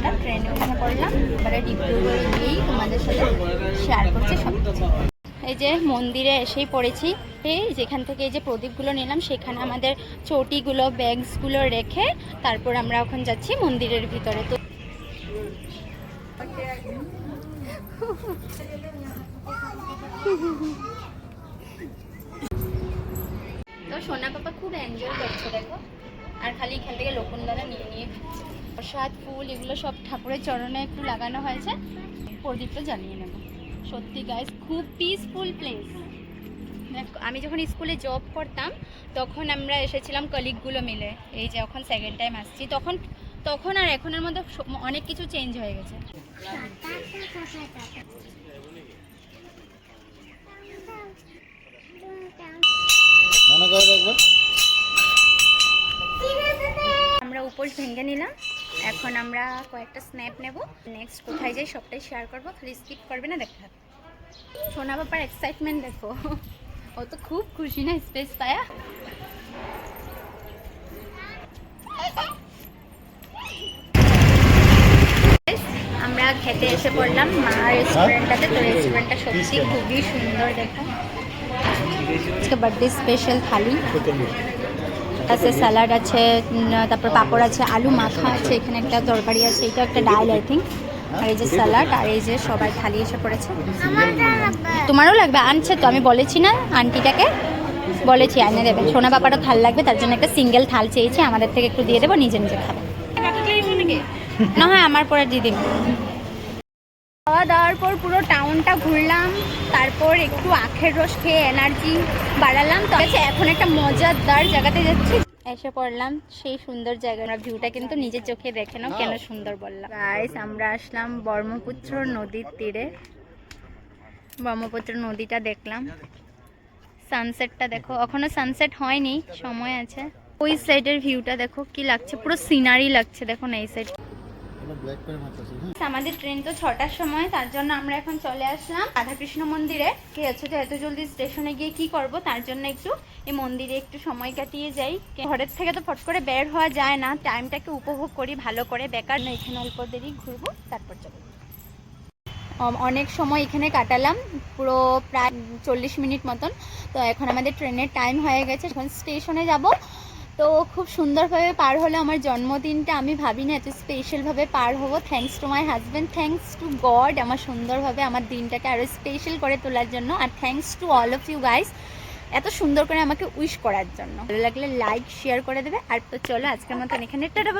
আমরা ট্রেনে উঠে পড়লাম, এবারে ডিব্রুগড়ে গিয়েই তোমাদের সাথে শেয়ার করছি সব কিছু। এই যে মন্দিরে এসেই পড়েছি, এই যেখান থেকে এই যে প্রদীপগুলো নিলাম সেখানে আমাদের চটিগুলো ব্যাগসগুলো রেখে তারপর আমরা এখন যাচ্ছি মন্দিরের ভিতরে। তো সোনা পাপা খুব এনজয় করছে দেখো, আর খালি এখান থেকে লোকন দ্বারা নিয়ে নিয়ে খাচ্ছে। প্রসাদ ফুল এগুলো সব ঠাকুরের চরণে একটু লাগানো হয়েছে, প্রদীপটা জ্বালিয়ে নেব। সত্যি গাইস খুব পিসফুল প্লেস। আমি যখন স্কুলে জব করতাম তখন আমরা এসেছিলাম কলিগগুলো মিলে, এই যে এখন সেকেন্ড টাইম আসছি, তখন আর এখনের মধ্যে অনেক কিছু চেঞ্জ হয়ে গেছে। আমরা উপোস ভেঙে নিলাম, এখন আমরা কয়েকটা স্ন্যাপ নেব, নেক্সট কোথায় যাই সবটাই শেয়ার করবো, খালি স্কিপ করবে না দেখতে হবে। সোনা বাবার এক্সাইটমেন্ট দেখো, ও তো খুব খুশি না স্পেস পায়া। আমরা খেতে এসে পড়লাম মা রেস্টুরেন্টটাতে। তো রেস্টুরেন্টটা সত্যি খুবই সুন্দর দেখো। আজকে বার্থডে স্পেশাল থালি আছে, স্যালাড আছে, তারপর পাঁপড় আছে, আলু মাখা আছে, এখানে একটা তরকারি আছে, এটা একটা ডাল আই থিঙ্ক, আর এই যে স্যালাড, আর এই যে সবাই থালি এসে পড়েছে। তোমারও লাগবে? আনছে তো, আমি বলেছি না আন্টিটাকে, বলেছি এনে দেবে। সোনা বাবারও থাল লাগবে, তার জন্য একটা সিঙ্গেল থাল চেয়েছি, আমাদের থেকে একটু দিয়ে দেবো, নিজে নিজে খাবে না হয় আমার পরে দিয়ে দেবো। খাওয়া দাওয়ার পর পুরো টাউনটা ঘুরলাম, তারপর একটু আখের রস খেয়ে এনার্জি বাড়ালাম। তো এখন একটা মজাদার জায়গাতে যাচ্ছি, এসে পড়লাম সেই সুন্দর জায়গা। আমরা ভিউটা কিন্তু নিজের চোখে দেখে নাও কেন সুন্দর বললাম। গাইস আমরা আসলাম ব্রহ্মপুত্র নদীর তীরে, ব্রহ্মপুত্র নদীটা দেখলাম, সানসেটটা দেখো, এখনো সানসেট হয়নি, সময় আছে। ওই সাইডের ভিউটা দেখো কি লাগছে, পুরো সিনারি লাগছে দেখো না এই সাইড। আমাদের ট্রেন তো 6টার সময়, তার জন্য আমরা এখন চলে আসলাম রাধাকৃষ্ণ মন্দিরে। কি হচ্ছে তো এত জলদি স্টেশনে গিয়ে কি করব, তার জন্য একটু এই মন্দিরে একটু সময় কাটিয়ে যাই। ঘরের থেকে তো ফট করে বের হওয়া যায় না, টাইমটাকে উপভোগ করি ভালো করে, বেকার না এখানে অল্প দেরি ঘুরবো তারপর যাবো। অনেক সময় এখানে কাটালাম, পুরো প্রায় 40 মিনিট মতন। তো এখন আমাদের ট্রেনের টাইম হয়ে গেছে, এখন স্টেশনে যাব। তো খুব সুন্দরভাবে পার হলো আমার জন্মদিনটা, আমি ভাবিনি এত স্পেশালভাবে পার হবো। Thanks to my husband, thanks to God আমার সুন্দরভাবে আমার দিনটাকে আরও স্পেশাল করে তোলার জন্য, আর thanks to all of you guys এত সুন্দর করে আমাকে উইশ করার জন্য। ভালো লাগলে লাইক শেয়ার করে দেবে। আর তো চলো আজকের মতন এখানে টাটা।